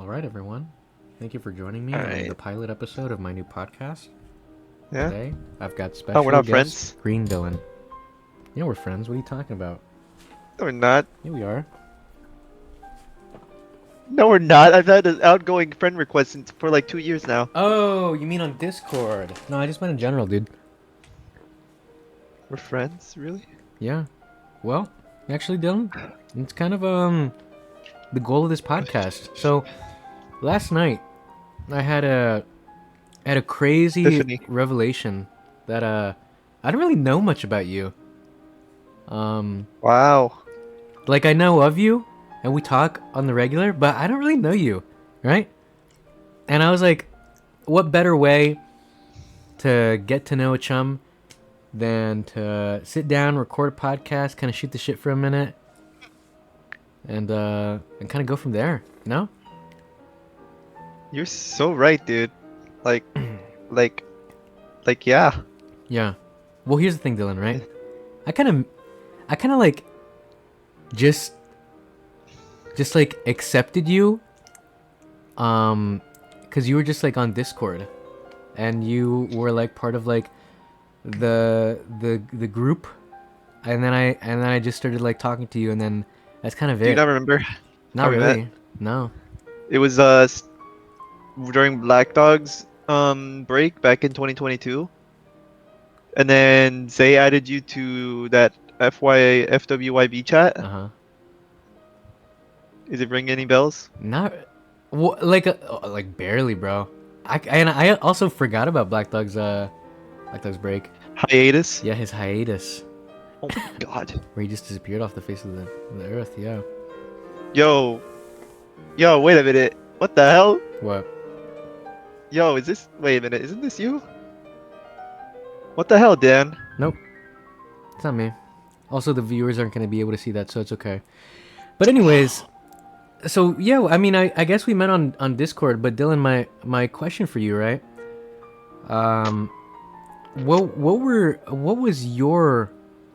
All right, everyone. Thank you for joining me All on right. the pilot episode of my new podcast. Yeah. Today, I've got Oh, we're special not guest friends? Green Dylan. You know we're friends. What are you talking about? No, we're not. Yeah, we are. No, we're not. I've had an outgoing friend request for like 2 years now. Oh, you mean on Discord? No, I just meant in general, dude. We're friends? Really? Yeah. Well, actually, Dylan, it's kind of the goal of this podcast. So last night, I had a crazy Tiffany. revelation that I don't really know much about you. Um, Wow. Like I know of you, and we talk on the regular, but I don't really know you, right? And I was like, what better way to get to know a chum than to sit down, record a podcast, kind of shoot the shit for a minute, and kind of go from there. No? You're so right, dude. Like, like, yeah. Yeah. Well, here's the thing, Dylan. Right? I kind of, I kind of like just, just like accepted you, because you were just like on Discord, and you were like part of like the group, and then I just started like talking to you, and then that's kind of Do you it. not remember Not how we met? really. No. It was during Black Dog's break back in 2022, and then Zay added you to that FWYB chat. Uh huh. Is it ring any bells? Not. Like barely, bro. I also forgot about Black Dog's break. Hiatus? Yeah, his hiatus, Oh my god. where he just disappeared off the face of the earth. Yeah. Yo, yo, wait a minute. What the hell? What? Yo, wait a minute, isn't this you? What the hell, Dan? Nope. It's not me. Also, the viewers aren't gonna be able to see that, so it's okay. But anyways, so yeah, I mean, I guess we met on Discord. But Dylan, my question for you, right? Um, what was your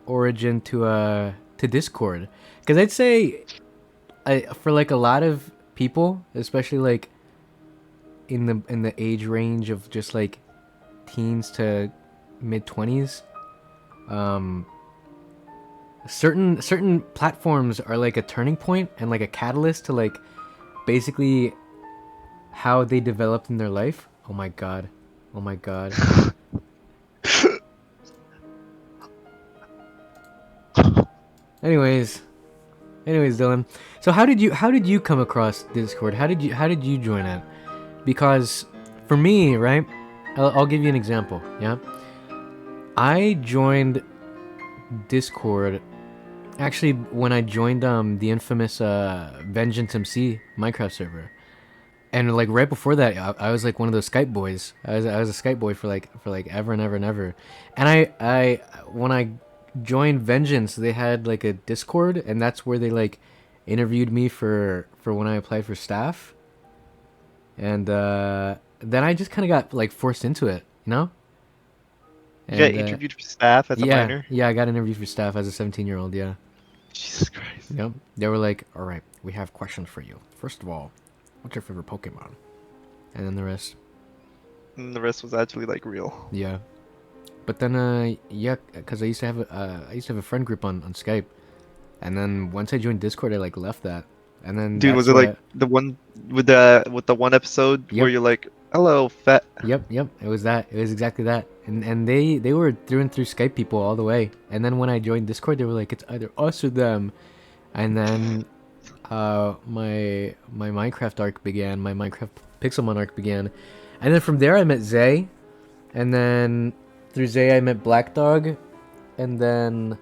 origin to Discord? Because I'd say, for like a lot of people, especially like in the age range of just like teens to mid 20s, um, certain platforms are like a turning point and like a catalyst to like basically how they developed in their life. Oh my god. Oh my god. Anyways, Dylan. So how did you come across Discord? How did you join it? Because for me, right? I'll give you an example. Yeah, I joined Discord actually when I joined the infamous Vengeance MC Minecraft server. And like right before that, I was like one of those Skype boys. I was a Skype boy for like ever and ever and ever. And I when I joined Vengeance, they had like a Discord, and that's where they like interviewed me for when I applied for staff. And then I just kind of got like forced into it, you know. You got And interviewed for staff as a yeah, minor? yeah, I got interviewed for staff as a 17-year-old. Yeah. Jesus Christ. Yep. They were like, "All right, we have questions for you. First of all, what's your favorite Pokemon?" And then the rest. And the rest was actually like real. Yeah. But then, yeah, because I used to have a friend group on Skype, and then once I joined Discord, I like left that, and then Dude, was that's it like what. the one with the one episode where Yep. you're like, "Hello, fat." Yep. It was that. It was exactly that. And they were through and through Skype people all the way. And then when I joined Discord, they were like, it's either us or them. And then, my Minecraft arc began. My Minecraft Pixelmon arc began, and then from there I met Zay, and then through Zay I met Black Dog, and then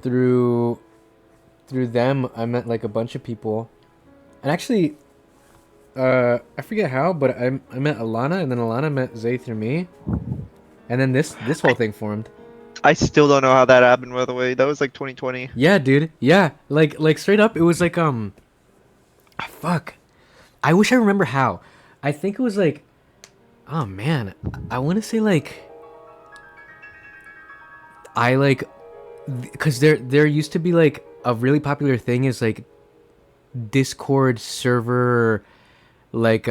through them I met like a bunch of people, and actually, I forget how, but I met Alana, and then Alana met Zay through me, and then this whole I, thing formed. I still don't know how that happened, by the way. That was like 2020. Yeah, dude. Yeah, like straight up, it was like fuck. I wish I remember how. I think it was like, oh man, I want to say like I like, because there used to be like a really popular thing is like Discord server like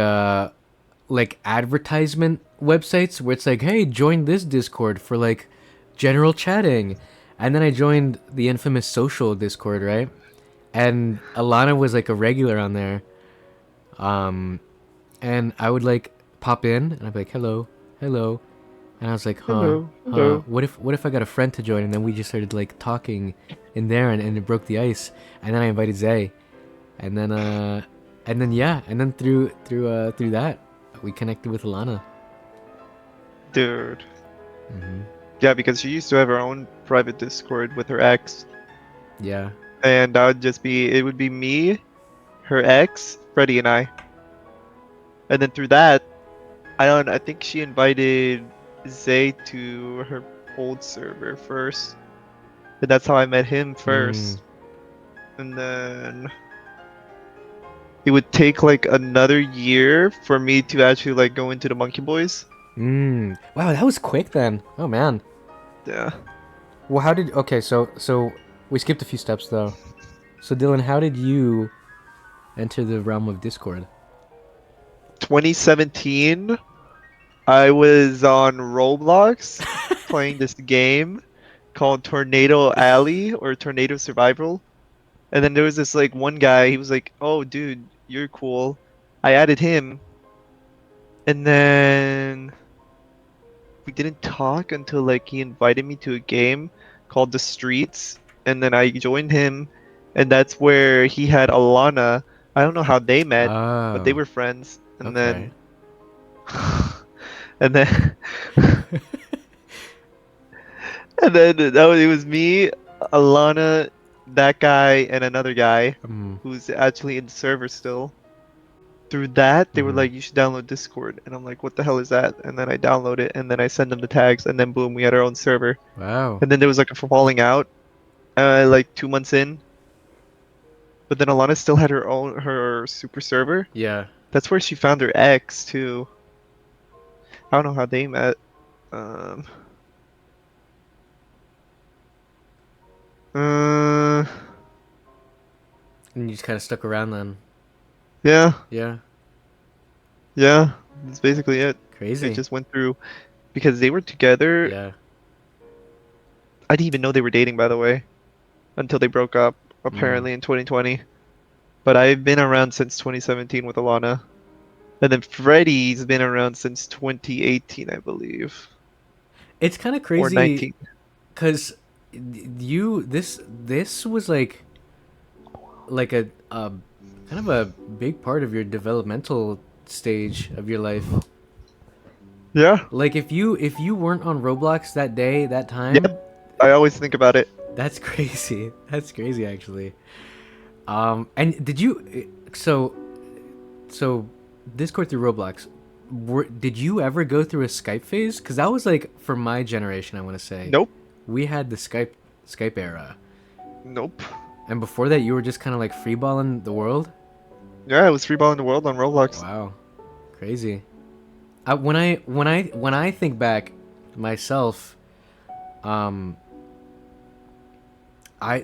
advertisement websites where it's like, hey, join this Discord for like general chatting. And then I joined the infamous social Discord, right? And Alana was like a regular on there. Um, and I would like pop in and I'd be like, hello, hello. And I was like, huh, Hello, huh. hello. What if I got a friend to join? And then we just started like talking in there and it broke the ice. And then I invited Zay. And then yeah, and then through that we connected with Alana. Dude. Hmm. Yeah, because she used to have her own private Discord with her ex. Yeah. And it would be me, her ex, Freddie, and I. And then through that, I think she invited Zay to her old server first. And that's how I met him Mm. first. And then it would take like another year for me to actually like go into the Monkey Boys. Wow, that was quick then. Oh man. Yeah. Well, how did okay? So we skipped a few steps though. So Dylan, how did you enter the realm of Discord? 2017, I was on Roblox playing this game called Tornado Alley or Tornado Survival. And then there was this like one guy, he was like, "Oh dude, you're cool." I added him, and then we didn't talk until like he invited me to a game called The Streets, and then I joined him, and that's where he had Alana. I don't know how they met, but they Oh, were friends. And okay. then and then it was me, Alana, that guy, and another guy Mm, who's actually in the server still. Through that, they were mm-hmm. like, "You should download Discord," and I'm like, "What the hell is that?" And then I download it, and then I send them the tags, and then boom, we had our own server. Wow. And then there was like a falling out, like 2 months in. But then Alana still had her super server. Yeah. That's where she found her ex too. I don't know how they met. Um, uh, And you just kind of stuck around then. yeah, Yeah. yeah. That's basically it. It Crazy. just went through because they were together. Yeah. I didn't even know they were dating, by the way, until they broke up. Mm. Apparently in 2020. But I've been around since 2017 with Alana. And then Freddie's been around since 2018, I believe. It's kind of Or crazy 19. because you this was like a kind of a big part of your developmental stage of your life. Yeah. Like if you weren't on Roblox that day, that Yeah. time, I always think about it. that's crazy. That's crazy actually. And did you so Discord through Roblox? Did you ever go through a Skype phase? Because that was like for my generation, I want to say, Nope. we had the Skype era, Nope. and before that, you were just kind of like freeballing the world. Yeah, I was freeballing the world on Roblox. Wow, crazy. When I think back myself, um,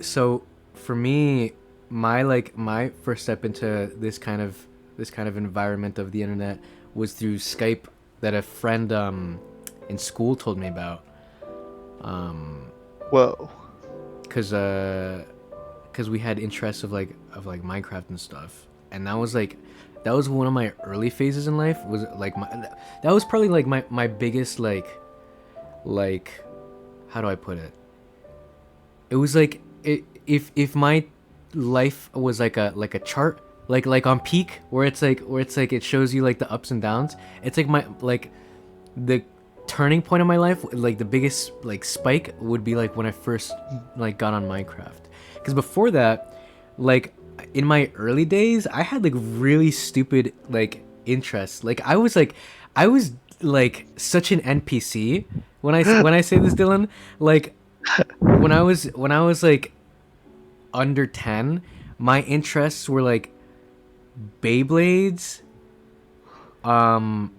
so for me, my first step into this kind of environment of the internet was through Skype that a friend in school told me about. Whoa. Cause we had interests of like Minecraft and stuff, and that was one of my early phases in life. Was like that was probably like my biggest like how do I put it? It was like if my life was like a chart, like on peak where it's like it shows you like the ups and downs. It's like my like the turning point of my life, like the biggest like spike would be like when I first like got on Minecraft. Because before that, like in my early days, I had like really stupid like interests. I was like such an NPC when I say this, Dylan. Like when I was like under 10, my interests were like Beyblades, um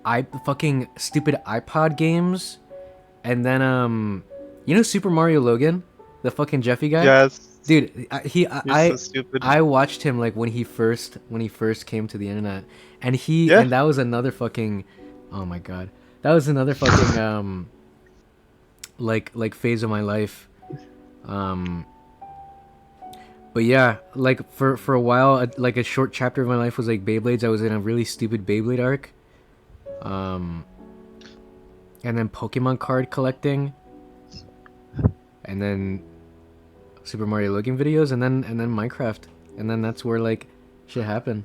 I fucking stupid iPod games, and then Super Mario Logan, the fucking Jeffy guy. Yes. Dude, You're so stupid. I watched him like when he first came to the internet, and Yeah. that was another fucking, oh my god, that was another fucking like phase of my life. Um, but yeah, like for a while, like a short chapter of my life was like Beyblades. I was in a really stupid Beyblade arc. Um, and then Pokemon card collecting, and then Super Mario Logan videos, and then Minecraft, and then that's where like shit happened.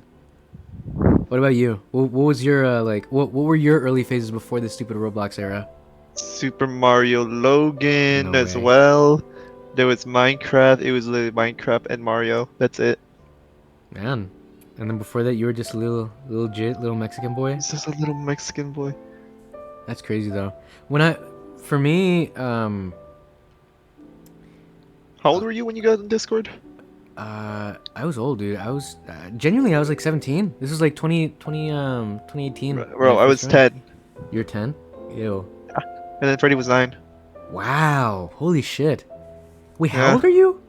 What about you? What was your like? What were your early phases before the stupid Roblox era? Super Mario Logan No as way, well. There was Minecraft. It was literally Minecraft and Mario. That's it. man. And then before that, you were just a little Mexican boy. It's just a little Mexican boy. That's crazy though. When I, for me, How old were you when you got on Discord? I was old, dude. I was genuinely, I was like 17. This was like 2018 when I Bro, I first was joined. 10. You're 10. Ew. And then Freddy was 9. Wow. Holy shit. Wait, how Yeah. old are you?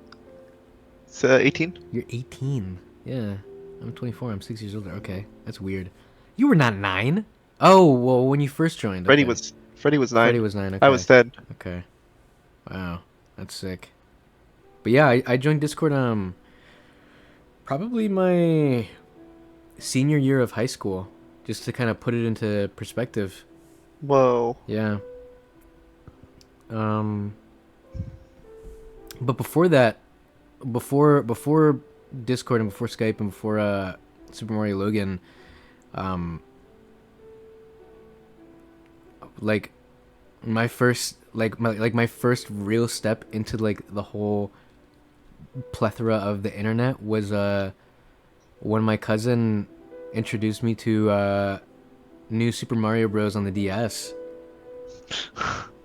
It's 18. You're 18. Yeah. I'm 24. I'm 6 years older. Okay. That's weird. You were not 9. Oh, well, when you first joined. Freddy Okay. was Freddy was 9. Freddie was 9. I Okay. was 10. Okay. Wow. That's sick. But yeah, I joined Discord probably my senior year of high school, just to kind of put it into perspective. Whoa. Yeah. Um but before that, before Discord and before Skype and before Super Mario Logan, um like my first my first real step into like the whole plethora of the internet was when my cousin introduced me to new Super Mario Bros on the DS.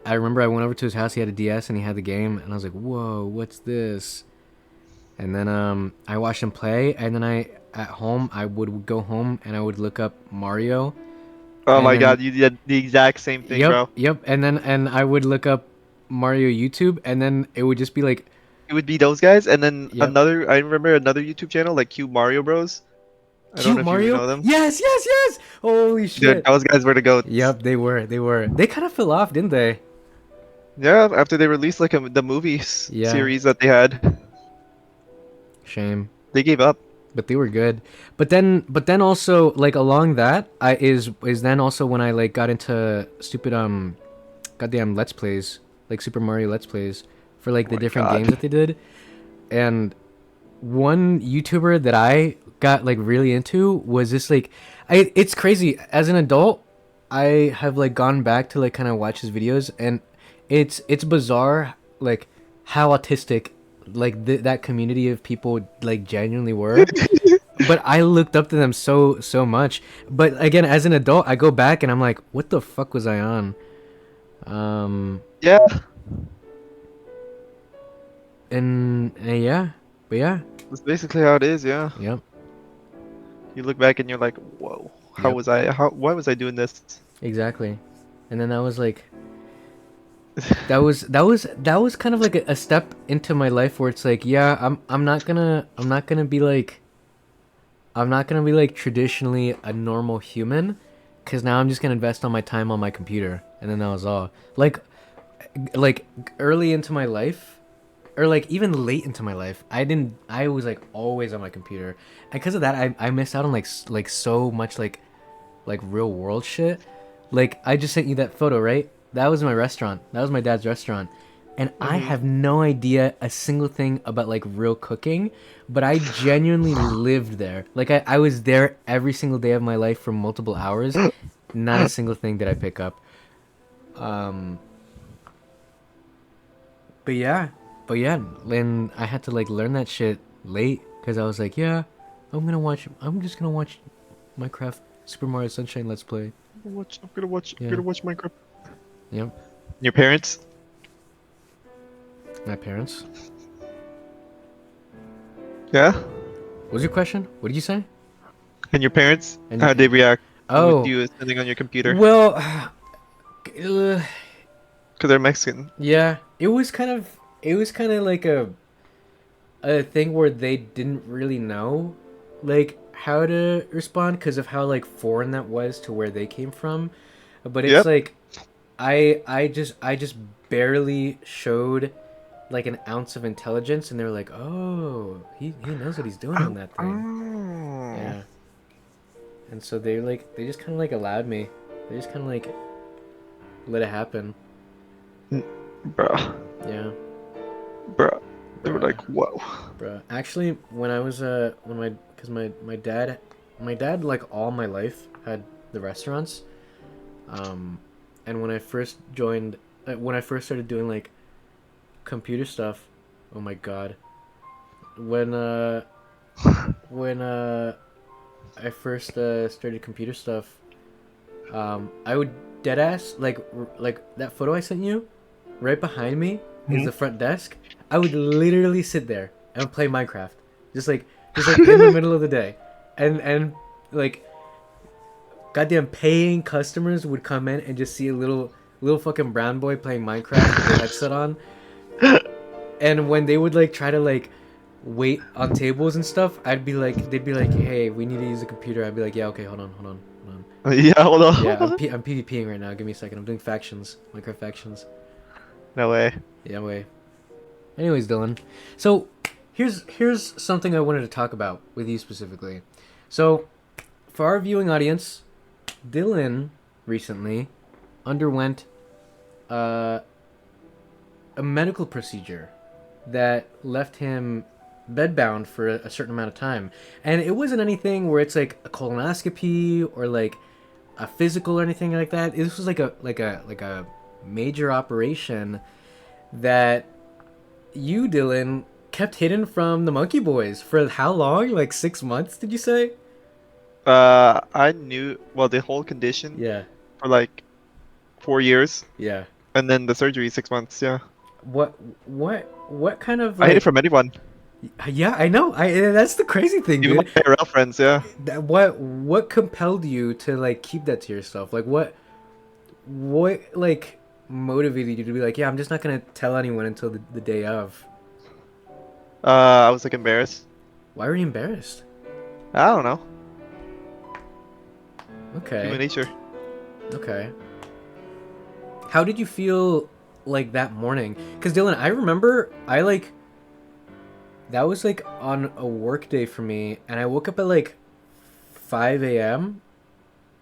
I remember I went over to his house. He had a DS and he had the game, and I was like, "Whoa, what's this?" And then I watched him play, and then at home I would go home and I would look up Mario, Oh and my then god, you did the exact same thing, bro. yep, and I would look up Mario YouTube, and then it would just be like, It would be those guys, and then yep, another. I remember another YouTube channel like Cube Mario Bros. I don't cute know if you Mario. know them. Yes, yes, yes. Holy Dude, shit. those guys were the goats. Yep, they were. They were. They kind of fell off, didn't they? Yeah, after they released like the movies Yeah. series that they had, Shame. they gave up. But they were good. But then also like along that I is then also when I like got into stupid goddamn Let's Plays, like Super Mario Let's Plays for like Oh the my different games that god. they did. And one YouTuber that I got like really into was this like it's crazy. As an adult, I have like gone back to like kind of watch his videos, and it's bizarre like how autistic like that community of people like genuinely were. But I looked up to them so much. But again, as an adult, I go back and I'm like, what the fuck was I on? Um Yeah, and yeah, but yeah, that's basically how it is. Yeah, yep, you look back and you're like, whoa, how yep, was I? How? Why was I doing this? exactly. And then that was like that was kind of like a step into my life where it's like, yeah, I'm not gonna be like traditionally a normal human, because now I'm just gonna invest all my time on my computer, and then that was all. Like early into my life, or like even late into my life, I was like always on my computer, and because of that, I missed out on like so much like real world shit. Like I just sent you that photo, right? That was my restaurant. That was my dad's restaurant. And I Hmm. have no idea a single thing about like real cooking, but I genuinely lived there. Like I was there every single day of my life for multiple hours. Not a single thing did I pick up. Um but yeah. But yeah, then I had to like learn that shit late, cuz I was like, yeah, I'm just going to watch Minecraft Super Mario Sunshine Let's Play. I'm gonna watch. I'm Yeah. gonna watch Minecraft. Yep. Your parents? My parents. Yeah. What was your question? What did you say? And your parents? And How'd they react with oh, you sitting on your computer? well, Because they're Mexican. yeah, it was kind of like a thing where they didn't really know like how to respond because of how like foreign that was to where they came from. But it's Yep. like I just barely showed like an ounce of intelligence, and they're like, "Oh, he knows what he's doing on Oh, that thing." oh. Yeah. And so they just kind of like allowed me. They just kind of like let it happen. Bruh. Yeah. Bruh. They were Bruh. like, whoa. Bruh. Actually, when I was when my cuz my dad like all my life had the restaurants. Um and when I first started doing like computer stuff, oh my god. When when I first started computer stuff, I would dead ass like that photo I sent you. Right behind me is Mhm. the front desk. I would literally sit there and play Minecraft, just like in the middle of the day, and like goddamn paying customers would come in and just see a little fucking brown boy playing Minecraft with their headset on, and when they would like try to like wait on tables and stuff, they'd be like, hey, we need to use the computer. I'd be like, yeah, okay, hold on. Yeah, hold on, Yeah, hold on. I'm PvPing right now. Give me a second. I'm doing factions, Minecraft factions. No way. Yeah, wait. Anyways, Dylan. So here's something I wanted to talk about with you specifically. So for our viewing audience, Dylan recently underwent uh, a medical procedure that left him bedbound for a certain amount of time, and it wasn't anything where it's like a colonoscopy or like a physical or anything like that. This was like a major operation that you, Dylan, kept hidden from the Monkey Boys for how long? Like 6 months, did you say? I knew, well, the whole condition Yeah, for like 4 years, yeah. and then the surgery 6 months. Yeah, What what kind of I hid it like? from anyone, Yeah, I know. That's the crazy thing, even dude. my IRL friends. Yeah. What compelled you to like keep that to yourself? Like what like motivated you to be like, yeah, I'm just not gonna tell anyone until the day of. I was like embarrassed. Why were you embarrassed? I don't know. Human Okay, nature. okay. How did you feel like that morning? Because Dylan, I remember I like that was like on a work day for me, and I woke up at like 5 a.m.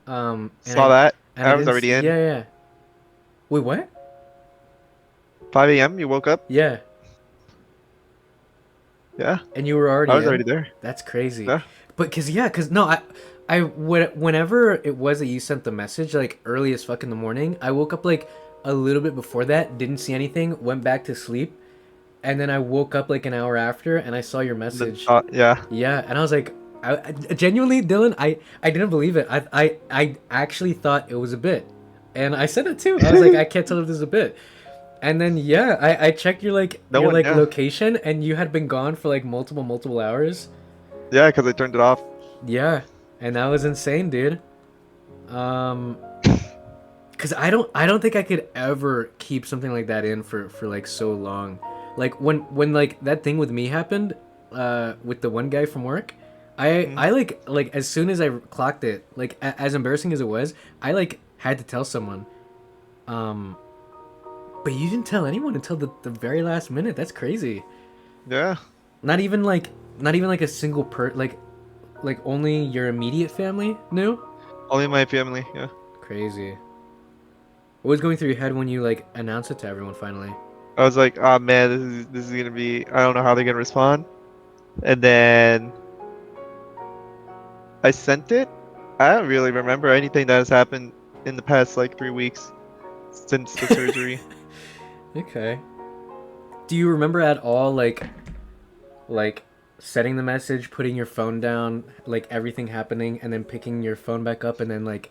And Saw that. I I was didn't. already in. Yeah, yeah. Wait, what? 5 a.m. You woke up. Yeah, Yeah, and you were I already was already in. there. That's crazy. Yeah. But cause no, whenever it was that you sent the message like early as fuck in the morning, I woke up like a little bit before that, didn't see anything, went back to sleep, and then I woke up like an hour after and I saw your Then message. yeah. Yeah, and I was like, genuinely, Dylan, I didn't believe it. I actually thought it was a bit, and I said it too. I was like, I can't tell if this is a bit. And then yeah, I checked No your one. like Yeah. location, and you had been gone for like multiple hours. Yeah, because I turned it off. Yeah, and that was insane, dude. Um, cause I don't think I could ever keep something like that in for like so long. Like when like that thing with me happened, with the one guy from work, Mhm. I like as soon as I clocked it, like as embarrassing as it was, I like had to tell someone. Um, but you didn't tell anyone until the very last minute. That's crazy. Yeah. Not even like not even like a single like only your immediate family knew. Only my family. Yeah. Crazy. What was going through your head when you like announced it to everyone finally? I was like, oh man, this is gonna be. I don't know how they're gonna respond. And then I sent it. I don't really remember anything that has happened in the past like 3 weeks since the surgery. Okay. Do you remember at all like setting the message, putting your phone down, like everything happening, and then picking your phone back up and then like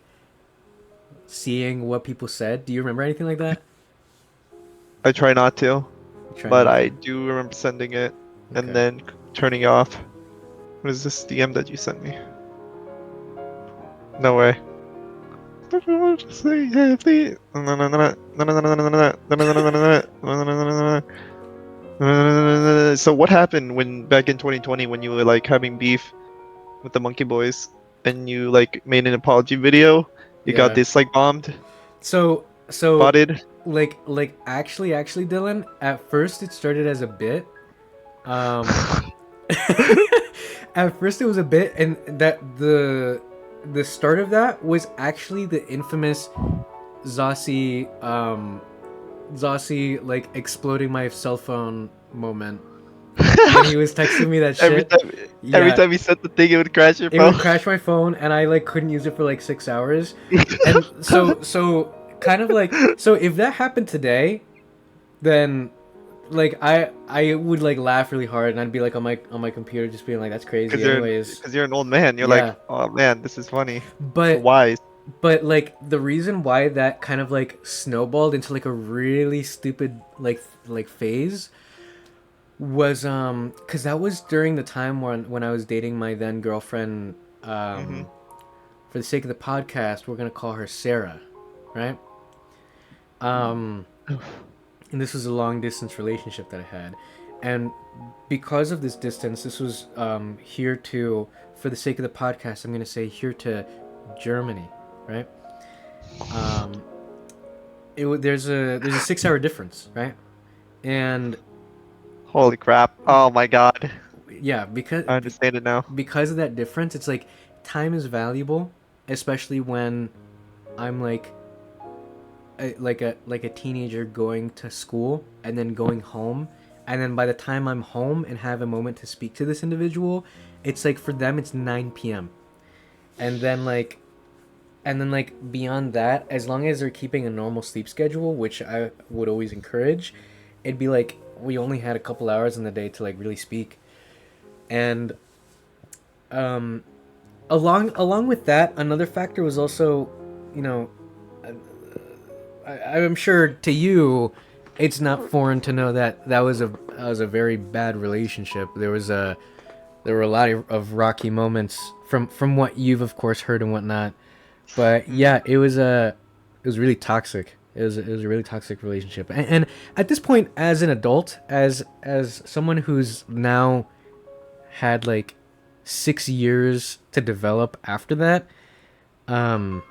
seeing what people said? Do you remember anything like that? I try not to, Try but not I to. do remember sending it and Okay. then turning it off. What is this DM that you sent me? No way. Say yeah, please. So what happened when back in 2020 when you were like having beef with the Monkey Boys and you like made an apology video? You got Yeah. dislike bombed, So botted. like actually Dylan, at first it started as a bit. Um at first it was a bit, and that the start of that was actually the infamous Zossi like exploding my cell phone moment when he was texting me that every shit. time, every Yeah, time you said the thing, it would crash your it phone. would crash my phone, and I like couldn't use it for like 6 hours. And so kind of like, so if that happened today, then like I would like laugh really hard, and I'd be like on my computer just being like, that's Because crazy. you're Anyways, because you're an old man. You're like, yeah, oh man, this is funny. but Wise. like the reason why that kind of like snowballed into like a really stupid like phase was because that was during the time when I was dating my then girlfriend. Mm-hmm. For the sake of the podcast, we're gonna call her Sarah, right? Um, and this was a long distance relationship that I had, and because of this distance, this was here to, for the sake of the podcast, I'm gonna say here to Germany, right? Um, there's a 6 hour difference, right? And Holy crap! Oh my god, yeah, because I understand it now. because of that difference, it's like time is valuable, especially when I'm like like a teenager going to school and then going home, and then by the time I'm home and have a moment to speak to this individual, it's like for them it's 9 p.m. and then like beyond that, as long as they're keeping a normal sleep schedule, which I would always encourage, it'd be like we only had a couple hours in the day to like really speak. And um along with that, another factor was also, you know, I'm sure to you, it's not foreign to know that that was a very bad relationship. There were a lot of rocky moments from what you've of course heard and whatnot. But Mm. yeah, it was really toxic. It was a really toxic relationship. And at this point, as an adult, as someone who's now had like 6 years to develop after that, um,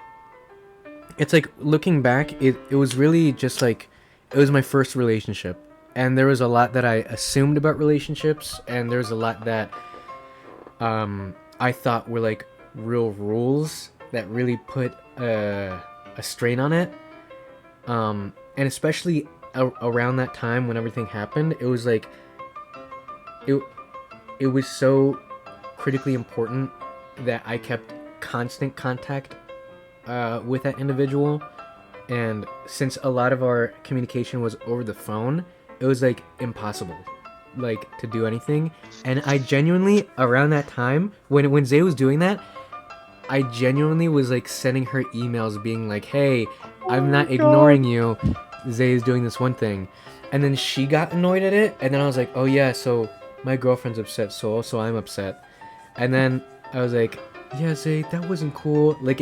it's like looking back, it was really just like it was my first relationship, and there was a lot that I assumed about relationships, and there was a lot that I thought were like real rules that really put a strain on it. And especially around that time when everything happened, it was like it it was so critically important that I kept constant contact with that individual. And since a lot of our communication was over the phone, it was like impossible like to do anything. And I genuinely, around that time when Zay was doing that, I genuinely was like sending her emails being like, hey, I'm not ignoring you, Zay is doing this one thing. And then she got annoyed at it, and then I was like, oh yeah, so my girlfriend's upset, so also I'm upset. And then I was like, yeah, Zay, that wasn't cool. Like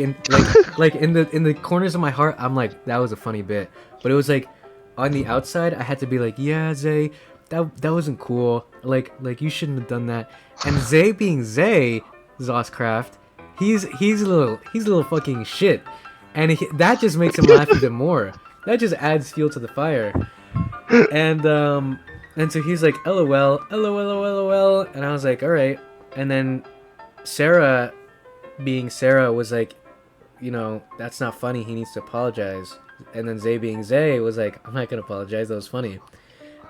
like in the corners of my heart, I'm like, that was a funny bit. But it was like on the outside, I had to be like, yeah, Zay, that wasn't cool. Like you shouldn't have done that. And Zay being Zay, Zoscraft, he's a little fucking shit, and that just makes him laugh even more. That just adds fuel to the fire. And so he's like, LOL, LOL, LOL, and I was like, all right. And then Sarah, being Sarah, was like, you know, that's not funny. He needs to apologize. And then Zay, being Zay, was like, I'm not gonna apologize. That was funny.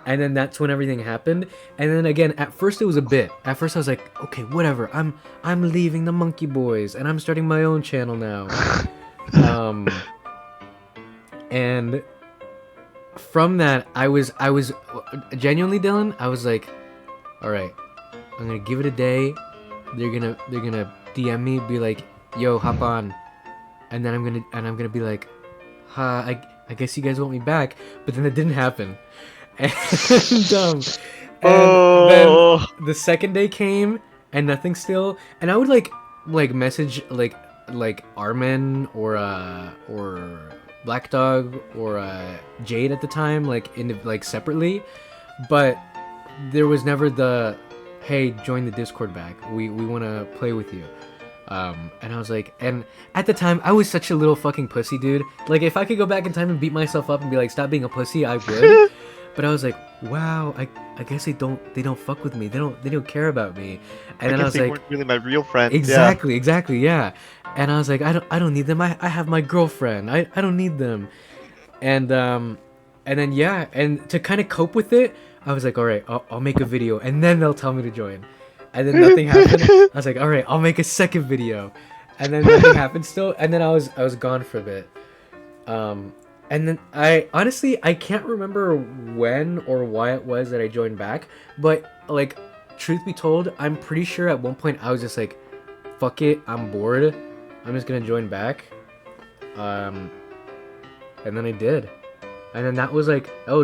And then that's when everything happened. And then again, at first it was a bit. At first I was like, okay, whatever. I'm leaving the Monkey Boys and I'm starting my own channel now. And from that, I was genuinely, Dylan, I was like, all right, I'm gonna give it a day. They're gonna DM me, be like, yo, hop on, and then I'm gonna be like, I guess you guys want me back. But then it didn't happen. And and then Oh. the second day came and nothing still. And I would like message like Armin or Black Dog or Jade at the time, like in like separately. But there was never the, hey, join the Discord back. We want to play with you. And I was like, and at the time, I was such a little fucking pussy, dude. Like, if I could go back in time and beat myself up and be like, stop being a pussy, I would. But I was like, wow, I guess they don't fuck with me. They don't care about me. And then I was they like, weren't really my real friends. exactly, yeah. And I was like, I don't need them. I have my girlfriend. I don't need them. And then yeah, and to kind of cope with it, I was like, all right, I'll make a video, and then they'll tell me to join. And then nothing happened. I was like, all right, I'll make a second video, and then nothing happened still. And then I was gone for a bit. And then I can't remember when or why it was that I joined back, but like, truth be told, I'm pretty sure at one point I was just like, fuck it, I'm bored, I'm just gonna join back. And then I did. And then that was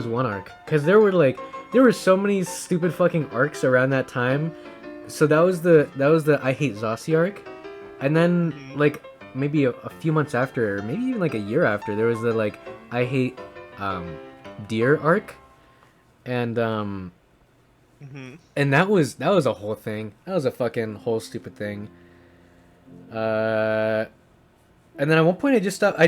one arc, because there were so many stupid fucking arcs around that time. So that was the I hate Zossi arc. And then like maybe a few months after, or maybe even like a year after, there was the like I hate Deer arc. And and that was a whole thing. That was a fucking whole stupid thing. And then at one point I just stopped. I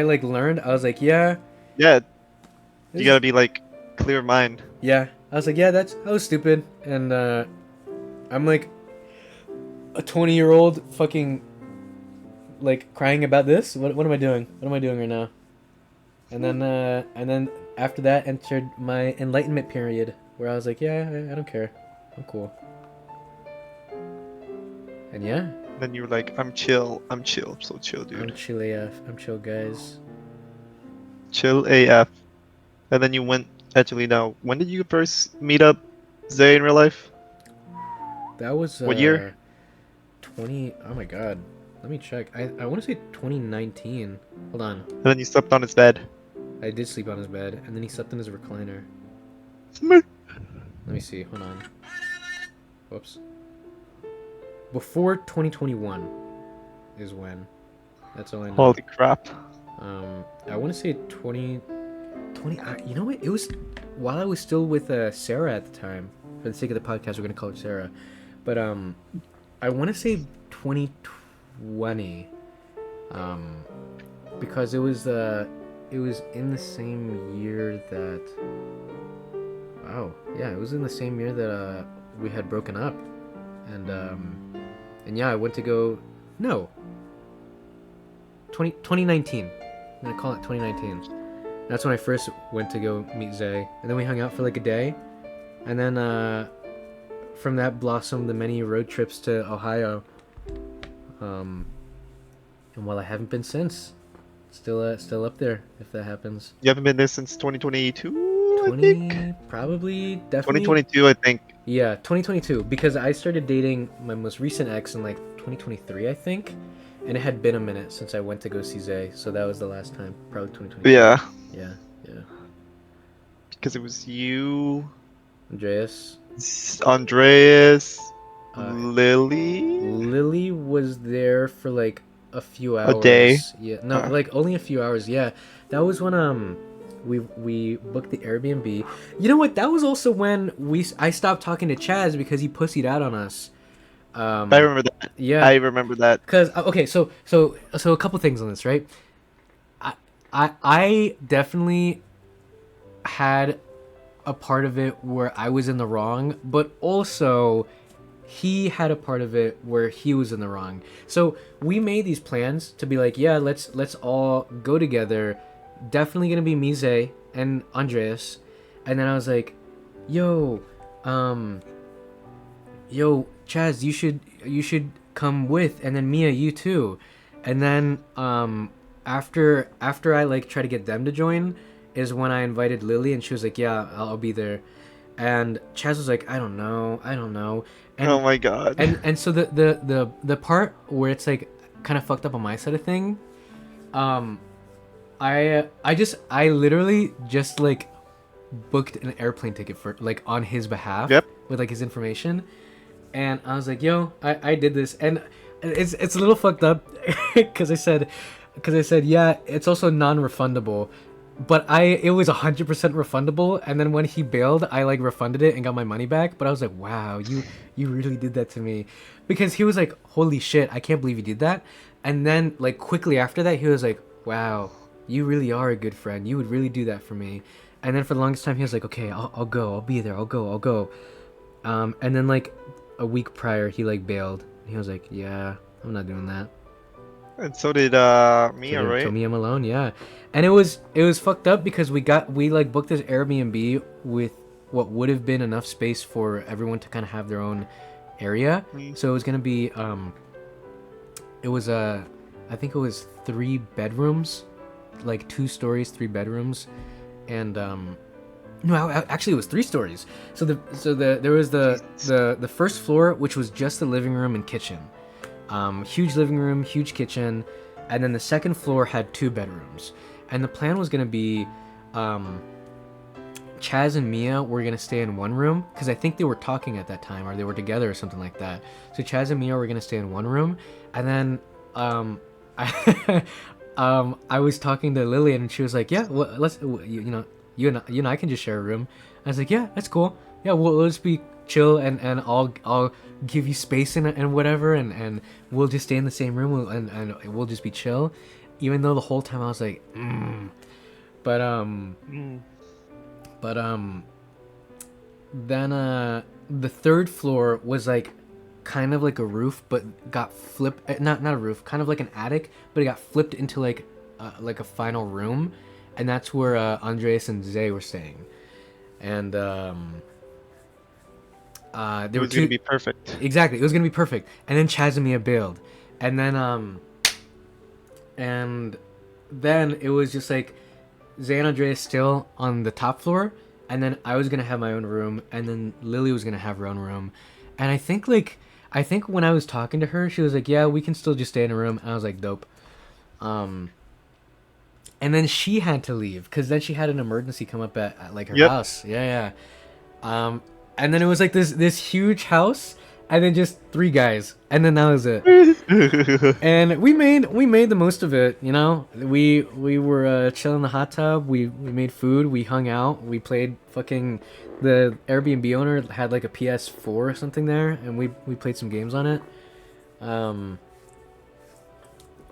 learned. I was like, yeah, you gotta be like clear of mind. yeah. I was like, yeah, that was stupid. And I'm like a 20-year-old fucking like crying about this. What am I doing? What am I doing right now? And then after that entered my enlightenment period, where I was like, yeah, I don't care, I'm cool. And yeah. Then you were like, I'm chill, I'm so chill, dude. I'm chill AF. I'm chill, guys. Chill AF. And then you went, actually now, when did you first meet up Zay in real life? That was what year? 20. Oh my god. Let me check. I want to say 2019. Hold on. And then you slept on his bed. I did sleep on his bed, and then he slept in his recliner. Let me see. Hold on. Whoops. Before 2021 is when. That's all I know. Holy crap. I want to say 20. You know what? It was while I was still with Sarah at the time. For the sake of the podcast, we're gonna call her Sarah. But I want to say 2020. Because it was in the same year that. Wow. Yeah, it was in the same year that we had broken up, and yeah, I went to go. No. 2019. I'm gonna call it 2019. That's when I first went to go meet Zay, and then we hung out for like a day, and then from that blossomed the many road trips to Ohio. And while I haven't been since, still up there if that happens. You haven't been there since 2022. 20, probably, definitely. 2022, I think. Yeah, 2022, because I started dating my most recent ex in like 2023, I think, and it had been a minute since I went to go see Zay, so that was the last time, probably 2022. Yeah. Yeah. Because it was you, Andreas, Lily. Lily was there for like a few hours. A day. Yeah, no, like only a few hours. Yeah, that was when we booked the Airbnb. You know what? That was also when I stopped talking to Chaz because he pussied out on us. I remember that. Yeah, I remember that. Cause okay, so a couple things on this, right? I definitely had a part of it where I was in the wrong, but also he had a part of it where he was in the wrong. So we made these plans to be like, yeah, let's all go together. Definitely gonna be Mize and Andreas. And then I was like, yo, Chaz, you should come with, and then Mia, you too. And then after I like try to get them to join is when I invited Lily, and she was like, yeah, I'll be there. And Chaz was like, I don't know. And, oh my god. And so the part where it's like kind of fucked up on my side of thing, I literally just like booked an airplane ticket for like on his behalf. Yep. With like his information, and I was like, yo, I did this, and it's a little fucked up because I said yeah, it's also non-refundable, but it was 100% refundable, and then when he bailed, I like refunded it and got my money back. But I was like, wow, you really did that to me, because he was like, holy shit, I can't believe you did that. And then like quickly after that, he was like, wow, you really are a good friend, you would really do that for me. And then for the longest time he was like, okay, I'll go, I'll be there, I'll go. And then like a week prior he like bailed. He was like, yeah, I'm not doing that. And so did So Mia, did right? Tommy Malone, yeah. And it was fucked up because we like booked this Airbnb with what would have been enough space for everyone to kind of have their own area. Mm. So it was gonna be it was I think it was 3 bedrooms, like 2 stories, 3 bedrooms, and no, actually it was 3 stories. So there was Jesus. the first floor, which was just the living room and kitchen. Huge living room, huge kitchen, and then the second floor had 2 bedrooms. And the plan was gonna be, Chaz and Mia were gonna stay in one room because I think they were talking at that time, or they were together or something like that. So Chaz and Mia were gonna stay in one room, and then I I was talking to Lillian, and she was like, "Yeah, well, let's you and I can just share a room." I was like, "Yeah, that's cool. Yeah, we'll just be chill, and I'll give you space and whatever, and we'll just stay in the same room, and we'll just be chill." Even though the whole time I was like, but Mm. but then the third floor was like kind of like a roof, but got flipped. Not a roof, kind of like an attic, but it got flipped into like a final room, and that's where Andres and Zay were staying. And It there were was gonna two. be perfect. Exactly, it was gonna be perfect. And then Chaz and Mia bailed, and and then it was just like Zay and Andreas still on the top floor, and then I was gonna have my own room, and then Lily was gonna have her own room. And I think when I was talking to her, she was like, "Yeah, we can still just stay in a room." And I was like, "Dope." Um, and then she had to leave because then she had an emergency come up at like her Yep. house. Yeah, yeah. And then it was like this huge house, and then just 3 guys, and then that was it. And we made the most of it, you know. We were chilling in the hot tub. We made food. We hung out. We played fucking. The Airbnb owner had like a PS4 or something there, and we played some games on it. Um,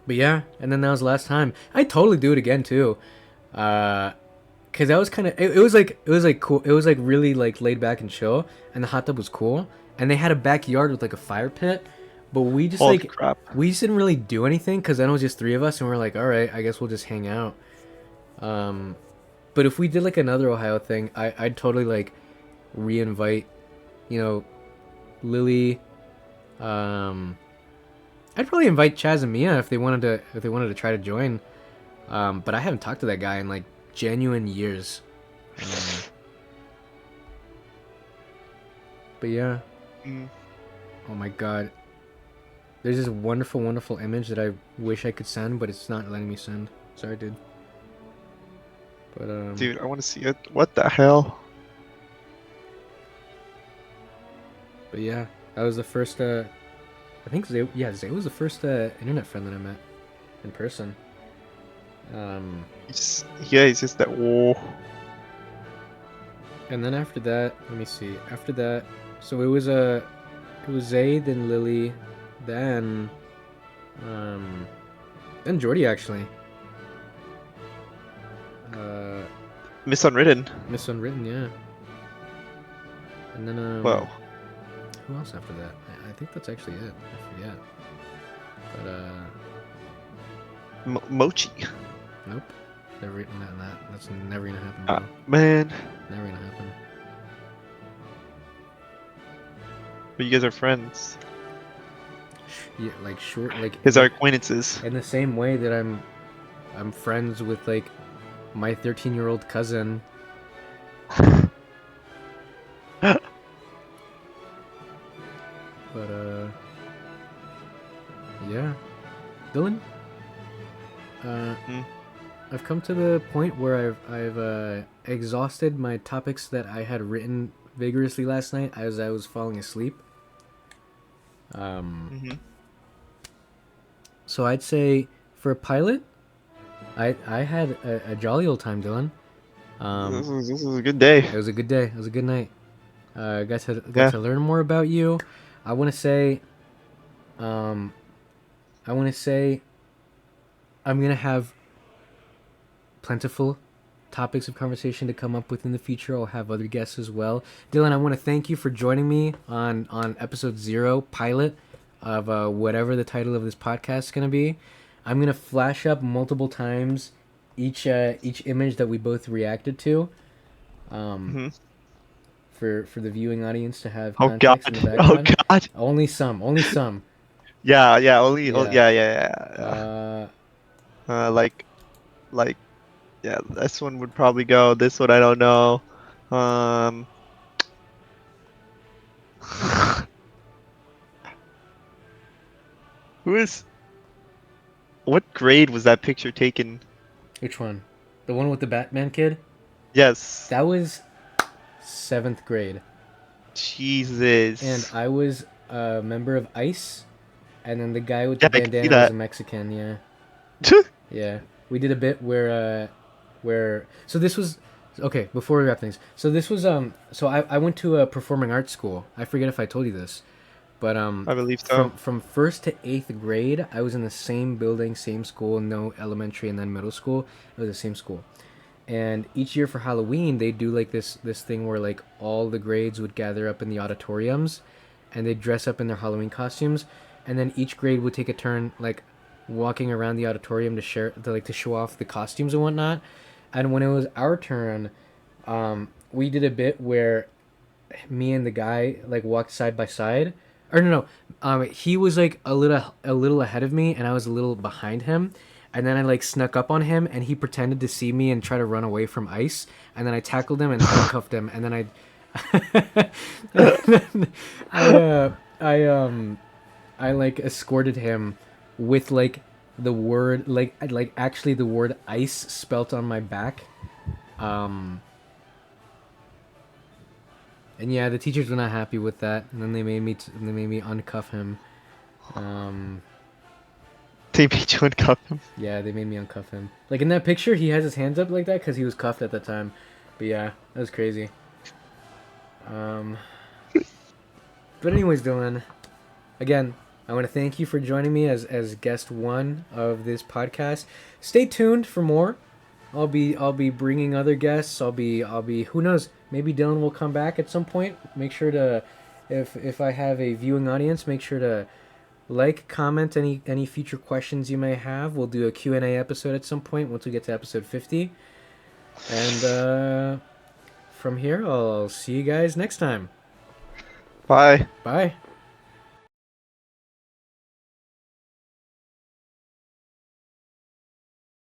but yeah, and then that was the last time. I'd totally do it again too. Cause that was kind of it was like cool. It was like really like laid back and chill, and the hot tub was cool. And they had a backyard with like a fire pit, but Holy crap. we just didn't really do anything because then it was just 3 of us, and we're like, all right, I guess we'll just hang out. Um, but if we did like another Ohio thing, I'd totally like re-invite, you know, Lily. Um, I'd probably invite Chaz and Mia if they wanted to try to join. But I haven't talked to that guy in like genuine years. Um, but yeah, Mm. oh my god, there's this wonderful, wonderful image that I wish I could send, but it's not letting me send. Sorry, dude. But Dude, I want to see it. What the hell? but yeah, that was the first. I think Zay was the first internet friend that I met in person. He's just that. Whoa. And then after that, let me see. After that, so it was Zay, then Lily, then um, then Jordy actually. Miss Unwritten. Miss Unwritten, yeah. And then Wow. who else after that? I think that's actually it. I forget. But Mochi. nope. Never that's never gonna happen, bro. Man. Never gonna happen. But you guys are friends. Yeah, like short, like His are acquaintances. in the same way that I'm friends with like my 13-year-old cousin. But yeah, Dylan. Hmm. I've come to the point where I've exhausted my topics that I had written vigorously last night as I was falling asleep. Hmm. So I'd say for a pilot, I had a jolly old time, Dylan. This is a good day. It was a good day. It was a good night. Got Yeah. to learn more about you. I want to say, um, I want to say, I'm gonna have plentiful topics of conversation to come up with in the future. I'll have other guests as well. Dylan, I want to thank you for joining me on episode 0 pilot of whatever the title of this podcast is gonna be. I'm gonna flash up multiple times each image that we both reacted to. Um, Hmm. for the viewing audience to have Oh God. context in the Oh background. God. Only some, only some. Yeah. Yeah. Yeah. Yeah. Yeah. Uh, Like. Like. Yeah. This one would probably go. This one I don't know. Um. Who is? What grade was that picture taken? which one? The one with the Batman kid? Yes. That was 7th grade, and Jesus. I was a member of ICE, and then the guy with the Yeah, I can see bandana was a that. Mexican. Yeah, yeah. We did a bit where so this was okay. Before we wrap things, so this was so I went to a performing arts school. I forget if I told you this. But I believe so. from first to 8th grade, I was in the same building, same school, no elementary and then middle school. It was the same school. And each year for Halloween, they do like this thing where like all the grades would gather up in the auditoriums, and they'd dress up in their Halloween costumes, and then each grade would take a turn like walking around the auditorium to show off the costumes and whatnot. And when it was our turn, we did a bit where me and the guy like walked side by side, or no, he was like a little ahead of me and I was a little behind him, and then I like snuck up on him and he pretended to see me and try to run away from ICE, and then I tackled him and handcuffed him, and then I like escorted him with like the word like actually the word ICE spelt on my back. um And yeah, the teachers were not happy with that, and then they made me uncuff him. Um, They made you uncuff him. yeah, they made me uncuff him. Like in that picture, he has his hands up like that because he was cuffed at the time. But yeah, that was crazy. Um, but anyways, Dylan, again, I want to thank you for joining me as guest 1 of this podcast. Stay tuned for more. I'll be bringing other guests. I'll be who knows, maybe Dylan will come back at some point. Make sure to, if I have a viewing audience, make sure to like, comment any future questions you may have. We'll do a Q&A episode at some point once we get to episode 50. And from here, I'll see you guys next time. Bye. Bye.